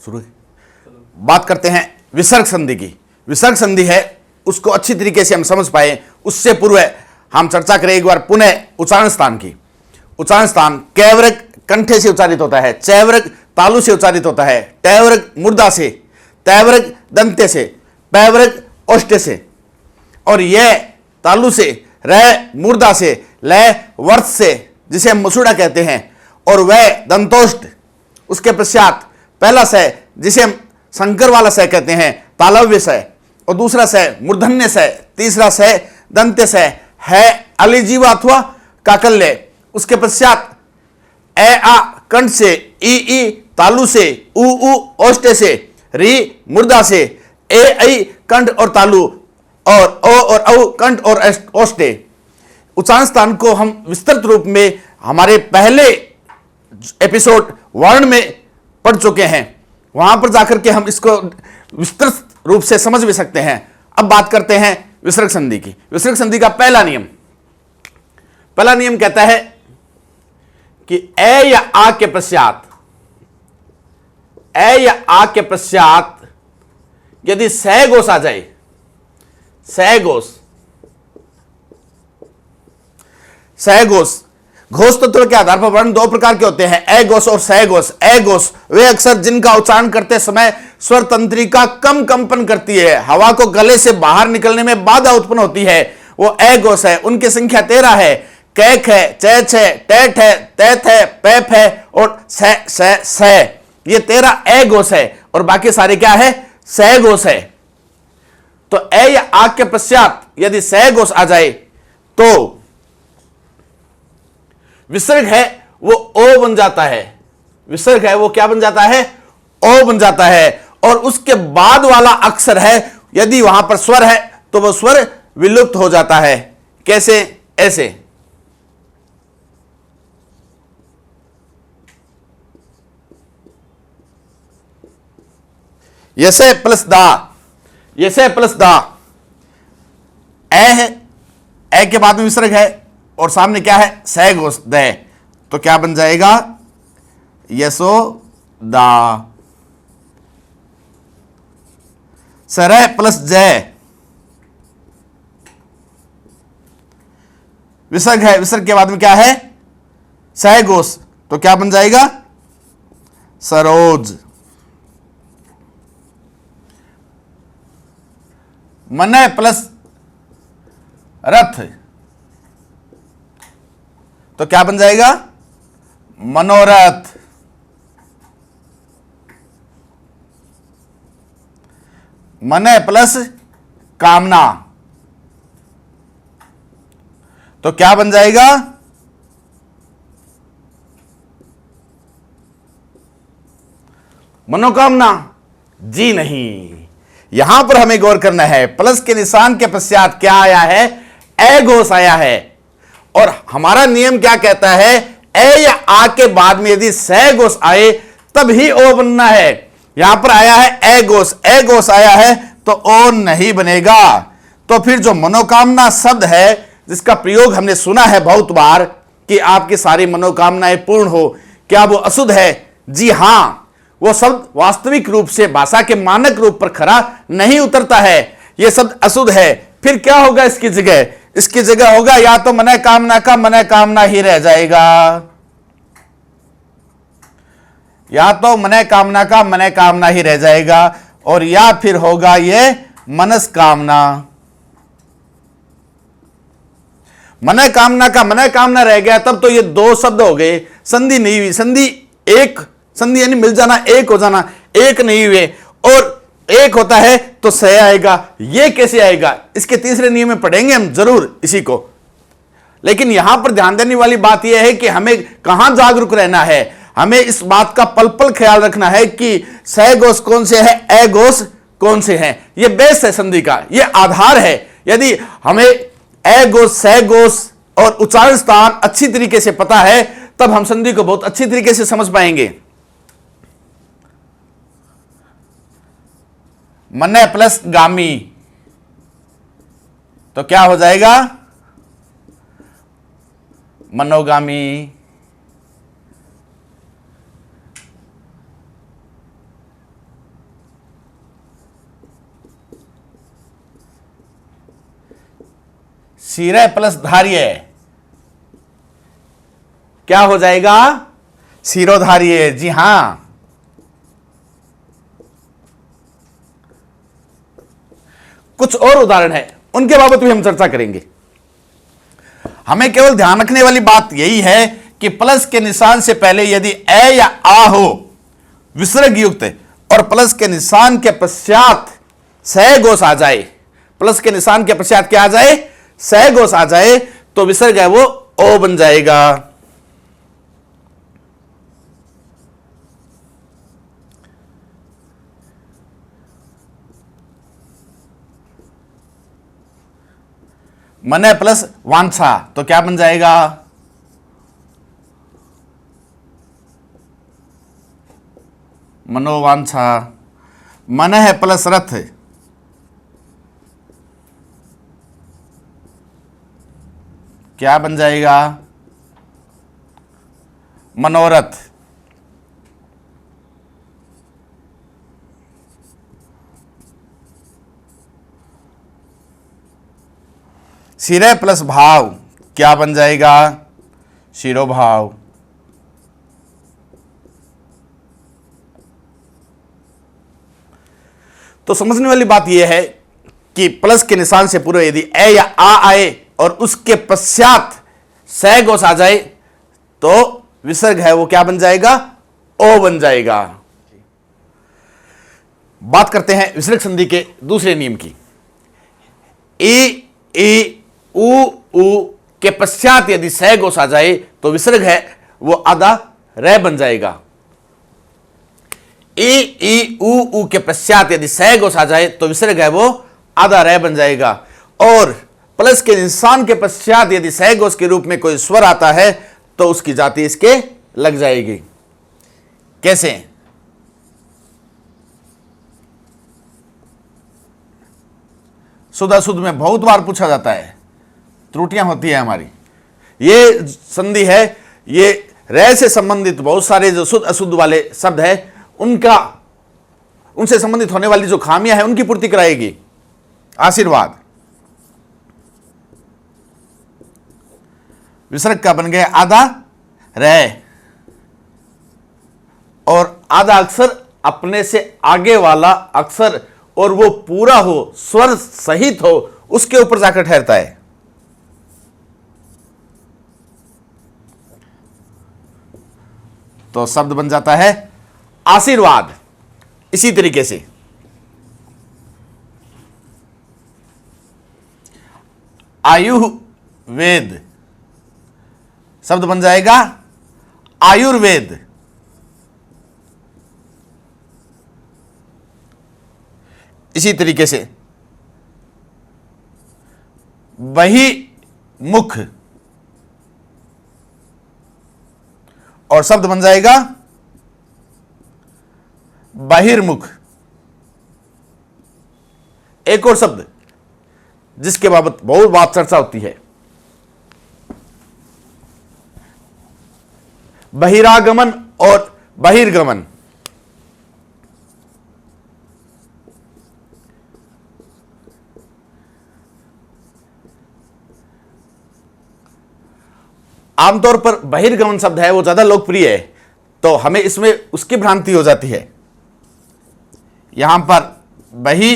शुरू बात करते हैं विसर्ग संधि की। विसर्ग संधि है, उसको अच्छी तरीके से हम समझ पाए उससे पूर्व हम चर्चा करें एक बार पुनः उच्चारण स्थान की। उच्चारण स्थान कैवरक कंठे से उच्चारित होता है, चैवरक तालु से उच्चारित होता है, टैवरक मुर्दा से, तैवरक दंते से, पैवरक ओष्ठे से, और यह तालु से, रह मुर्दा से, लय वर्त से जिसे हम मसूड़ा कहते हैं, और वह दंतोष्ठ। उसके पश्चात पहला स जिसे हम संकर वाला स कहते हैं, तालव्य स, और दूसरा स मूर्धन्य स, तीसरा स दंत्य स है अलिजीवा अथवा काकल्य। उसके पश्चात ए आ कंठ से, ई तालु से, उ ओष्ठे से, री मुर्दा से, ए ऐ कंठ और तालु, और ओ और औ कंठ और ओष्ठे। उच्चारण स्थान को हम विस्तृत रूप में हमारे पहले एपिसोड वर्ण में पढ़ चुके हैं, वहां पर जाकर के हम इसको विस्तृत रूप से समझ भी सकते हैं। अब बात करते हैं विसर्ग संधि की। विसर्ग संधि का पहला नियम कहता है कि ए या आ के पश्चात यदि सहघोष आ जाए, सहघोष घोष तत्व के आधार पर वर्ण दो प्रकार के होते हैं, ए घोष और सहघोष। ए घोष वे अक्षर जिनका उच्चारण करते समय स्वर तंत्रिका कम कंपन करती है, हवा को गले से बाहर निकलने में बाधा उत्पन्न होती है, वो ए घोष है। उनकी संख्या 13 है। कैक है, चैच है, टैट है, तैत है, पैप है और स। ये 13 ए घोष है और बाकी सारे क्या है? सहघोष है। तो ए या आ के पश्चात यदि सहघोष आ जाए तो विसर्ग है वो ओ बन जाता है। विसर्ग है वो क्या बन जाता है? ओ बन जाता है। और उसके बाद वाला अक्षर है यदि वहां पर स्वर है तो वह स्वर विलुप्त हो जाता है। कैसे? ऐसे यसे प्लस दा, यसे प्लस दा, ए है, ए के बाद में विसर्ग है और सामने क्या है? सहघोष द। तो क्या बन जाएगा? यशो दा। सरह प्लस जय, विसर्ग है, विसर्ग के बाद में क्या है? सहघोष। तो क्या बन जाएगा? सरोज। मनय प्लस रथ, तो क्या बन जाएगा? मनोरथ। मनय प्लस कामना, तो क्या बन जाएगा? मनोकामना। जी नहीं, यहां पर हमें गौर करना है। प्लस के निशान के पश्चात क्या आया है? ए घोष आया है। और हमारा नियम क्या कहता है? ए या आ के बाद में यदि सहघोष आए तब ही ओ बनना है। यहां पर आया है ए घोष, ए घोष आया है तो ओ नहीं बनेगा। तो फिर जो मनोकामना शब्द है जिसका प्रयोग हमने सुना है बहुत बार कि आपकी सारी मनोकामनाएं पूर्ण हो, क्या वो अशुद्ध है? जी हां, वो शब्द वास्तविक रूप से भाषा के मानक रूप पर खरा नहीं उतरता है। यह शब्द अशुद्ध है। फिर क्या होगा इसकी जगह? इसकी जगह होगा या तो मनय कामना का मनय कामना ही रह जाएगा, या तो मनय कामना का मनय कामना ही रह जाएगा, और या फिर होगा ये मनस्कामना। मनय कामना का मनय कामना रह गया तब तो ये दो शब्द हो गए, संधि नहीं हुई। संधि एक, संधि यानी मिल जाना, एक हो जाना, एक नहीं हुए। और एक होता है तो सह आएगा। ये कैसे आएगा? इसके तीसरे नियम में पढ़ेंगे हम जरूर इसी को। लेकिन यहां पर ध्यान देने वाली बात यह है कि हमें कहां जागरूक रहना है। हमें इस बात का पल पल ख्याल रखना है कि सहघोष कौन से है, ए घोष कौन से हैं। यह बेस है संधि का, यह आधार है। यदि हमें ए घोष, सहघोष और उच्चारण स्थान अच्छी तरीके से पता है तब हम संधि को बहुत अच्छी तरीके से समझ पाएंगे। मनय प्लस गामी, तो क्या हो जाएगा? मनोगामी। शिरः प्लस धार्य क्या हो जाएगा? शिरोधार्य। जी हां, कुछ और उदाहरण है, उनके बाबत भी हम चर्चा करेंगे। हमें केवल ध्यान रखने वाली बात यही है कि प्लस के निशान से पहले यदि ए या आ हो विसर्ग युक्त और प्लस के निशान के पश्चात सहघोष आ जाए, प्लस के निशान के पश्चात क्या आ जाए? सहघोष आ जाए, तो विसर्ग है वो ओ बन जाएगा। मन प्लस वांछा तो क्या बन जाएगा? मनोवांछा। मन है प्लस रथ क्या बन जाएगा? मनोरथ। शिरः प्लस भाव क्या बन जाएगा? शिरोभाव। तो समझने वाली बात यह है कि प्लस के निशान से पूर्व यदि ए या आ आए और उसके पश्चात सहघोष आ जाए तो विसर्ग है वो क्या बन जाएगा? ओ बन जाएगा। बात करते हैं विसर्ग संधि के दूसरे नियम की। ई उ के पश्चात यदि सहघोष आ जाए तो विसर्ग है वो आधा रे बन जाएगा। ई उ के पश्चात यदि सहघोष आ जाए तो विसर्ग है वो आधा रे बन जाएगा। और प्लस के निशान के पश्चात यदि सहघोष के रूप में कोई स्वर आता है तो उसकी जाति इसके लग जाएगी। कैसे? शुद्ध अशुद्ध में बहुत बार पूछा जाता है, त्रुटियां होती है हमारी। ये संधि है, ये रे से संबंधित बहुत सारे जो शुद्ध अशुद्ध वाले शब्द है उनसे संबंधित होने वाली जो खामियां हैं उनकी पूर्ति कराएगी। आशीर्वाद विसर्ग का बन गया आधा रे, और आधा अक्षर अपने से आगे वाला अक्षर और वो पूरा हो, स्वर सहित हो, उसके ऊपर जाकर ठहरता है। तो शब्द बन जाता है आशीर्वाद। इसी तरीके से आयुर्वेद शब्द बन जाएगा आयुर्वेद। इसी तरीके से बहिमुख और शब्द बन जाएगा बहिर्मुख। एक और शब्द जिसके बाबत बहुत बात चर्चा होती है, बहिरागमन और बहिर्गमन। आमतौर पर बहिर्गमन शब्द है वो ज्यादा लोकप्रिय है, तो हमें इसमें उसकी भ्रांति हो जाती है। यहां पर बहि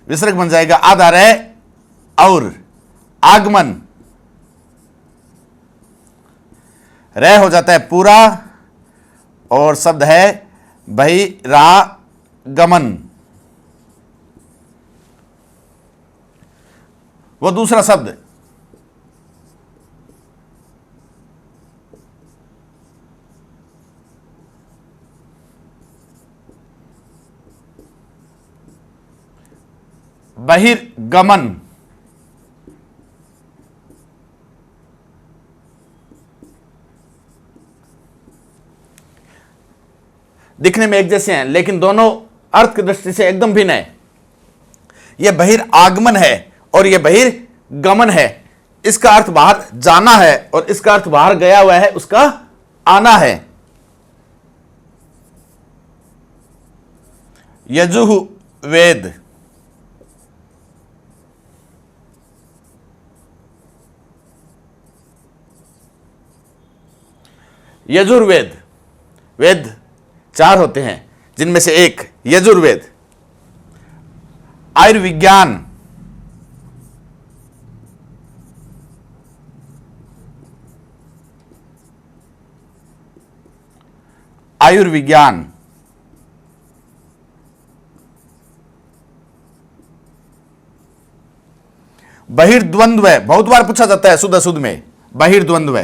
विसर्ग बन जाएगा आधा रे और आगमन रे हो जाता है पूरा और शब्द है बहिरागमन। वो दूसरा शब्द बहिर्गमन। दिखने में एक जैसे हैं लेकिन दोनों अर्थ की दृष्टि से एकदम भिन्न है। यह बहिर्आगमन है और यह बहिर्गमन है। इसका अर्थ बाहर जाना है और इसका अर्थ बाहर गया हुआ है, उसका आना है। यजुर्वेद यजुर्वेद। वेद 4 होते हैं, जिनमें से एक यजुर्वेद। आयुर्विज्ञान, आयुर्विज्ञान। बहिर्द्वंद्व, बहुत बार पूछा जाता है शुद्ध अशुद्ध में, बहिर्द्वंद्व।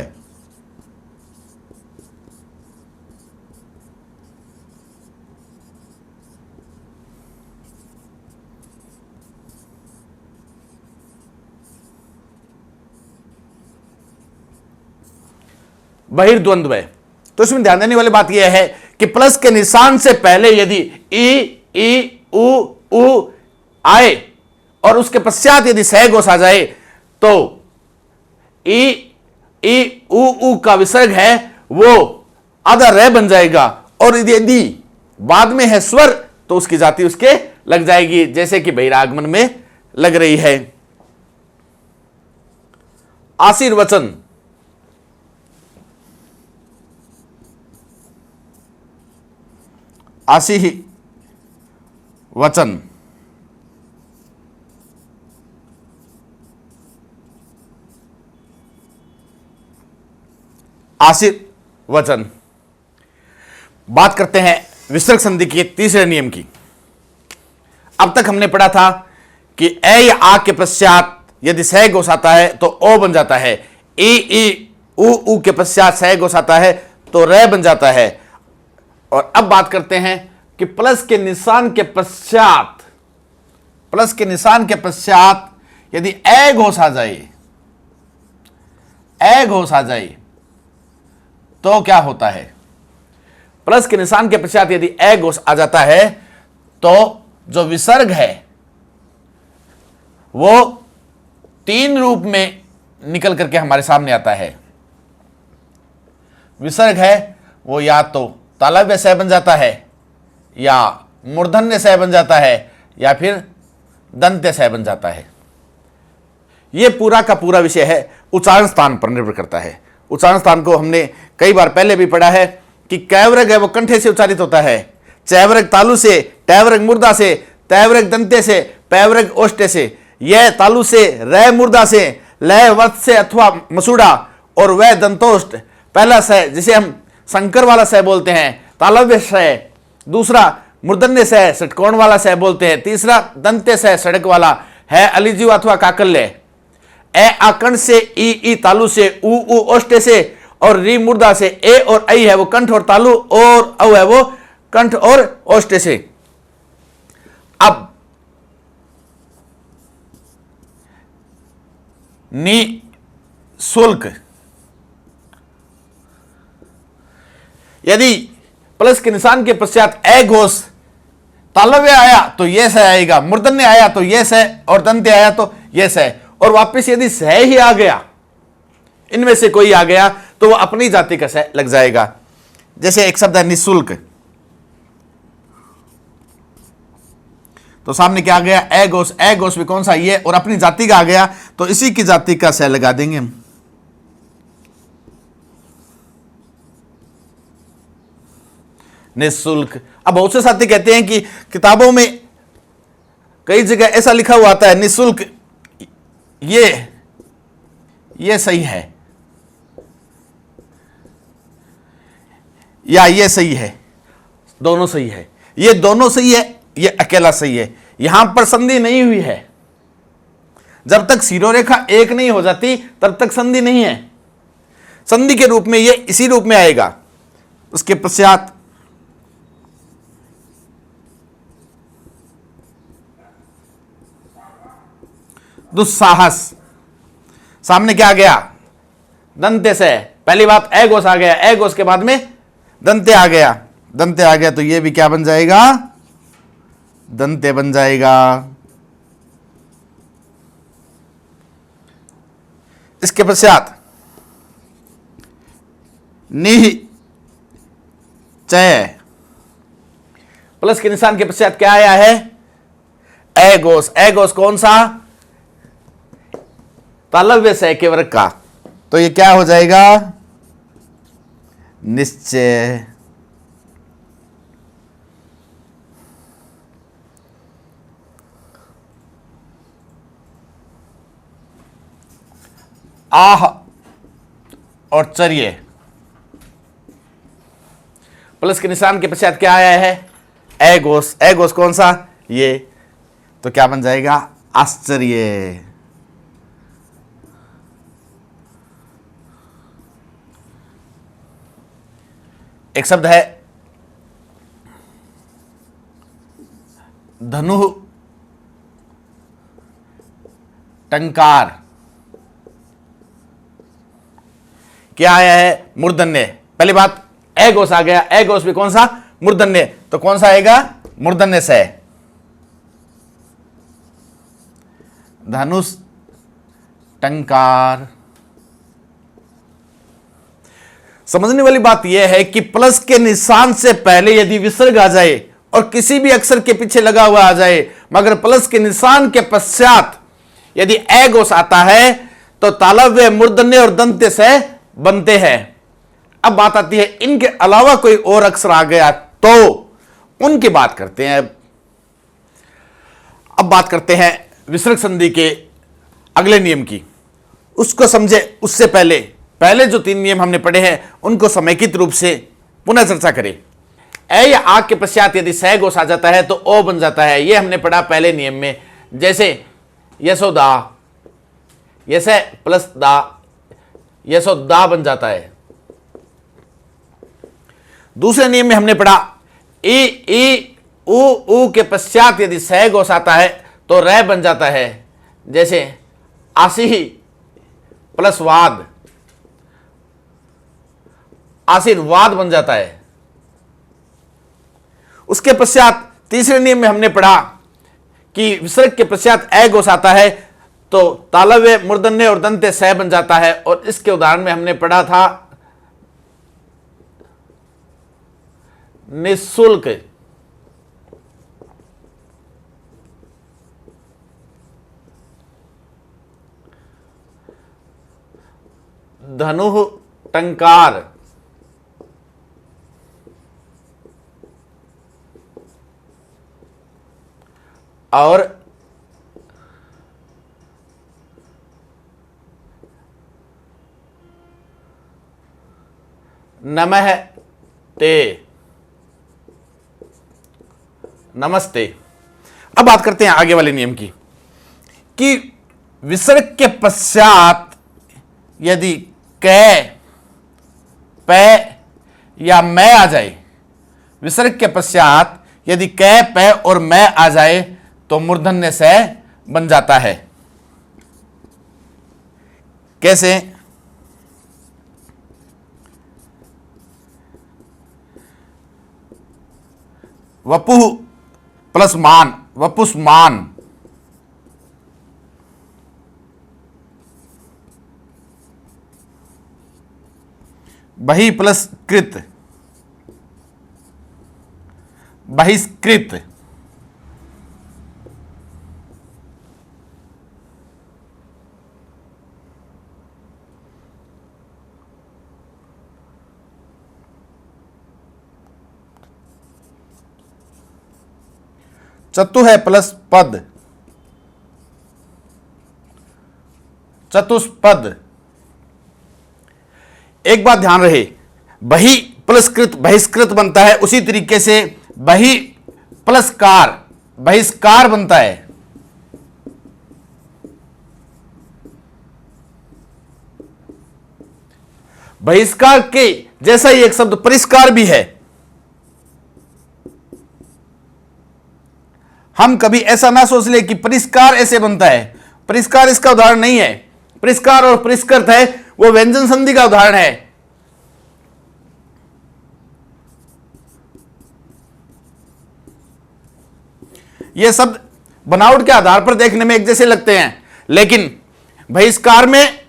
बहिर्द्वंद्व। तो इसमें ध्यान देने वाली बात यह है कि प्लस के निशान से पहले यदि ई उ उ आए और उसके पश्चात यदि सहघोष आ जाए तो ई उ का विसर्ग है वो आधा रे बन जाएगा, और यदि बाद में है स्वर तो उसकी जाति उसके लग जाएगी, जैसे कि बहिरागमन में लग रही है। आशीर्वचन, आशीर्वचन। आशीर्वचन। बात करते हैं विसर्ग संधि के तीसरे नियम की। अब तक हमने पढ़ा था कि ए या आ के पश्चात यदि सहघोष आता है तो ओ बन जाता है, ई उ के पश्चात सहघोष आता है तो रे बन जाता है। और अब बात करते हैं कि प्लस के निशान के पश्चात, प्लस के निशान के पश्चात यदि ए घोष आ जाए, ए घोष आ जाए तो क्या होता है। प्लस के निशान के पश्चात यदि ए घोष आ जाता है तो जो विसर्ग है वो 3 रूप में निकल करके हमारे सामने आता है। विसर्ग है वो या तो तालव्य सह बन जाता है, या मूर्धन्य सह बन जाता है, या फिर दंत्य सह बन जाता है। यह पूरा का पूरा विषय है उच्चारण स्थान पर निर्भर करता है। उच्चारण स्थान को हमने कई बार पहले भी पढ़ा है कि कैवरग है वो कंठे से उच्चारित होता है, चैवरग तालु से, टैवरग मुर्दा से, तैवरग दंत्य से, पैवरग ओष्टे से। यह तालु से, रै मुर्दा से, लय वत्स से अथवा मसूड़ा, और वह दंतोष्ट पहला सह जिसे हम संकर वाला सह बोलते हैं, तालव्य सह। दूसरा मूर्धन्य सह षटकोण वाला सह बोलते हैं। तीसरा दंत्य सह सड़क वाला है अलिजीव अथवा काकल्य। ए आकंठ से, ई तालु से, उ ओष्टे से, और री मुर्दा से। ए और ऐ है वो कंठ और तालु, और औ है वो कंठ और ओष्टे से। अब निःशुल्क, यदि प्लस के निशान के पश्चात ए घोष तालव्य आया तो यह सह आएगा, मूर्धन्य आया तो यह सह, और दंत्य आया तो यह सह, और वापस यदि सह ही आ गया, इनमें से कोई आ गया तो वह अपनी जाति का सह लग जाएगा। जैसे एक शब्द है निःशुल्क, तो सामने क्या आ गया, ए घोष भी कौन सा ये, और अपनी जाति का आ गया तो इसी की जाति का सह लगा देंगे हम। निःशुल्क। अब बहुत से साथी कहते हैं कि किताबों में कई जगह ऐसा लिखा हुआ आता है निःशुल्क, ये सही है या ये सही है, दोनों सही है। ये दोनों सही है, ये अकेला सही है। यहां पर संधि नहीं हुई है। जब तक शिरोरेखा एक नहीं हो जाती तब तक संधि नहीं है। संधि के रूप में ये इसी रूप में आएगा। उसके पश्चात दुस्साहस, सामने क्या आ गया, दंत्य से। पहली बात ए घोष आ गया, ए घोष के बाद में दंत्य आ गया, दंत्य आ गया तो ये भी क्या बन जाएगा, दंत्य बन जाएगा। इसके पश्चात निश्चय, प्लस के निशान के पश्चात क्या आया है, ए घोष। ए घोष कौन सा, तालव्य सह के वर्ग का, तो ये क्या हो जाएगा, निश्चय आह और चर्ये, प्लस के निशान के पश्चात क्या आया है? एगोस। एगोस कौन सा? ये। तो क्या बन जाएगा? आश्चर्य। एक शब्द है धनु टंकार। क्या आया है? मूर्धन्य। पहली बात एगोस आ गया। एगोस भी कौन सा? मूर्धन्य। तो कौन सा आएगा? मूर्धन्य से। धनुष टंकार। समझने वाली बात यह है कि प्लस के निशान से पहले यदि विसर्ग आ जाए और किसी भी अक्षर के पीछे लगा हुआ आ जाए, मगर प्लस के निशान के पश्चात यदि एगोस आता है तो तालव्य, मूर्धन्य और दंत्य से बनते हैं। अब बात आती है इनके अलावा कोई और अक्षर आ गया तो उनकी बात करते हैं। अब बात करते हैं विसर्ग संधि के अगले नियम की। उसको समझे उससे पहले जो 3 नियम हमने पढ़े हैं उनको समेकित रूप से पुनः चर्चा करें। ए या आ के पश्चात यदि सैगोस आ जाता है तो ओ बन जाता है। यह हमने पढ़ा पहले नियम में। जैसे यशोदा, यसे प्लस दा, यशोदा बन जाता है। दूसरे नियम में हमने पढ़ा ई उ के पश्चात यदि सैगोस आता है तो रै बन जाता है। जैसे आशी प्लस वाद, आशीर्वाद बन जाता है। उसके पश्चात तीसरे नियम में हमने पढ़ा कि विसर्ग के पश्चात एगोस आता है तो तालव्य, मूर्धन्य और दंत्य सह बन जाता है। और इसके उदाहरण में हमने पढ़ा था निःशुल्क, धनु टंकार, और नमः ते, नमस्ते। अब बात करते हैं आगे वाले नियम की कि विसर्ग के पश्चात यदि कै, पै या मैं आ जाए, विसर्ग के पश्चात यदि कै, पै और मैं आ जाए तो मूर्धन्य से बन जाता है। कैसे? वपुः प्लस मान, वपुष्मान। बहि प्लस कृत, बहिष्कृत। चतु है प्लस पद, चतुष्पद। एक बात ध्यान रहे, बहि प्लस कृत बहिष्कृत बनता है, उसी तरीके से बहि प्लस कार बहिष्कार बनता है। बहिष्कार के जैसा ही एक शब्द परिष्कार भी है। हम कभी ऐसा ना सोच ले कि परिष्कार ऐसे बनता है। परिष्कार इसका उदाहरण नहीं है। परिष्कार और परिष्कृत है वो व्यंजन संधि का उदाहरण है। ये शब्द बनावट के आधार पर देखने में एक जैसे लगते हैं, लेकिन बहिष्कार में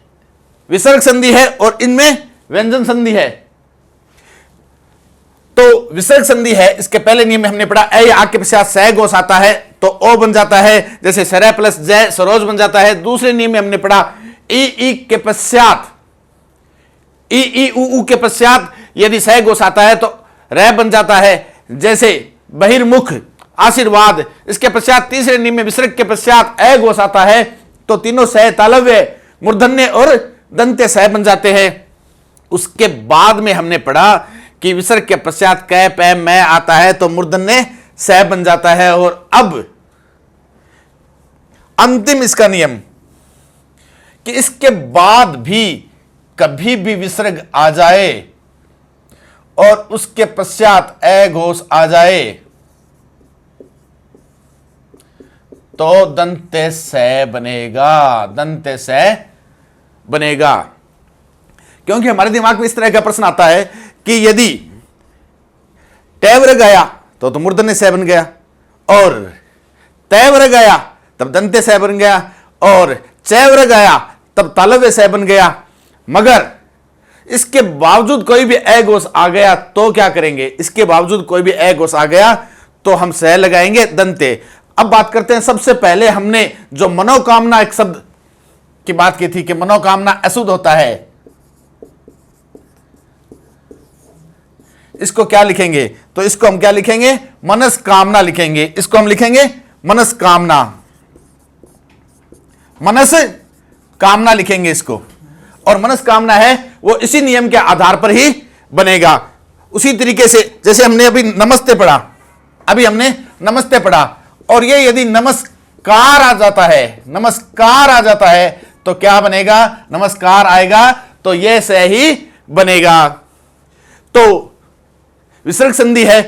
विसर्ग संधि है और इनमें व्यंजन संधि है। तो विसर्ग संधि है, इसके पहले नियम में हमने पढ़ा ए या आ के पश्चात सह गोस आता है तो ओ बन जाता है। जैसे सर प्लस जय सरोज बन जाता है। दूसरे नियम में हमने पढ़ा ई के पश्चात ई उ के पश्चात यदि सह गोस आता है तो रह बन जाता है, जैसे बहिर्मुख, आशीर्वाद। इसके पश्चात तीसरे नियम में विसर्ग के पश्चात ए गोस आता है तो तीनों सह तालव्य, मूर्धन्य और दंत्य सह बन जाते हैं। उसके बाद में हमने पढ़ा कि विसर्ग के पश्चात कै पै मैं आता है तो मूर्धन्य सह बन जाता है। और अब अंतिम इसका नियम कि इसके बाद भी कभी भी विसर्ग आ जाए और उसके पश्चात ए घोष आ जाए तो दंत्य सह बनेगा, दंत्य सह बनेगा। क्योंकि हमारे दिमाग में इस तरह का प्रश्न आता है कि यदि टैवर गया तो मूर्धन्य सह बन गया, और तैवर गया तब दंत्य सह बन गया, और चैवर गया तब तालव्य सह बन गया। मगर इसके बावजूद कोई भी ए गोस आ गया तो क्या करेंगे? इसके बावजूद कोई भी ए गोस आ गया तो हम सह लगाएंगे दंत्य। अब बात करते हैं, सबसे पहले हमने जो मनोकामना एक शब्द की बात की थी कि मनोकामना अशुद्ध होता है, इसको क्या लिखेंगे? तो इसको हम क्या लिखेंगे? मनस्कामना लिखेंगे। इसको हम लिखेंगे मनस्कामना, मनस कामना लिखेंगे इसको। और मनस्कामना है वो इसी नियम के आधार पर ही बनेगा। उसी तरीके से जैसे हमने अभी नमस्ते पढ़ा, अभी हमने नमस्ते पढ़ा, और ये यदि नमस्कार आ जाता है, नमस्कार आ जाता है तो क्या बनेगा? नमस्कार आएगा तो यह सह ही बनेगा। तो विसर्ग संधि है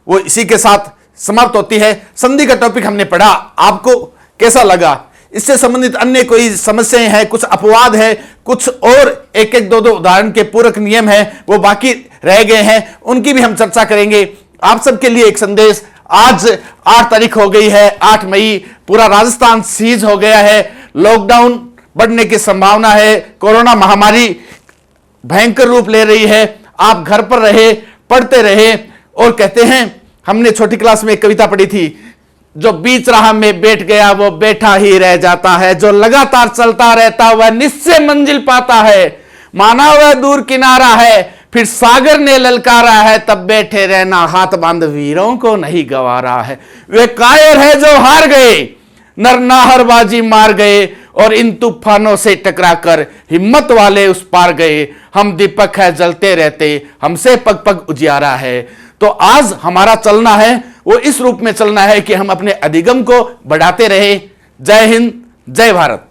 वो इसी के साथ समाप्त होती है। संधि का टॉपिक हमने पढ़ा, आपको कैसा लगा? इससे संबंधित अन्य कोई समस्याएं हैं, कुछ अपवाद है, कुछ और एक एक दो उदाहरण के पूरक नियम है वो बाकी रह गए हैं, उनकी भी हम चर्चा करेंगे। आप सबके लिए एक संदेश, आज 8 तारीख हो गई है, 8 मई, पूरा राजस्थान सीज हो गया है, लॉकडाउन बढ़ने की संभावना है, कोरोना महामारी भयंकर रूप ले रही है। आप घर पर रहे, पढ़ते रहे, और कहते हैं, हमने छोटी क्लास में एक कविता पढ़ी थी, जो बीच राह में बैठ गया वो बैठा ही रह जाता है, जो लगातार चलता रहता वह निश्चय मंजिल पाता है, माना वह दूर किनारा है फिर सागर ने ललकारा है, तब बैठे रहना हाथ बांध वीरों को नहीं गवारा है। वे कायर है जो हार गए, नरनाहरबाजी मार गए, और इन तूफानों से टकराकर हिम्मत वाले उस पार गए। हम दीपक है जलते रहते, हमसे पग पग उजियारा है। तो आज हमारा चलना है वो इस रूप में चलना है कि हम अपने अधिगम को बढ़ाते रहे। जय हिंद, जय भारत।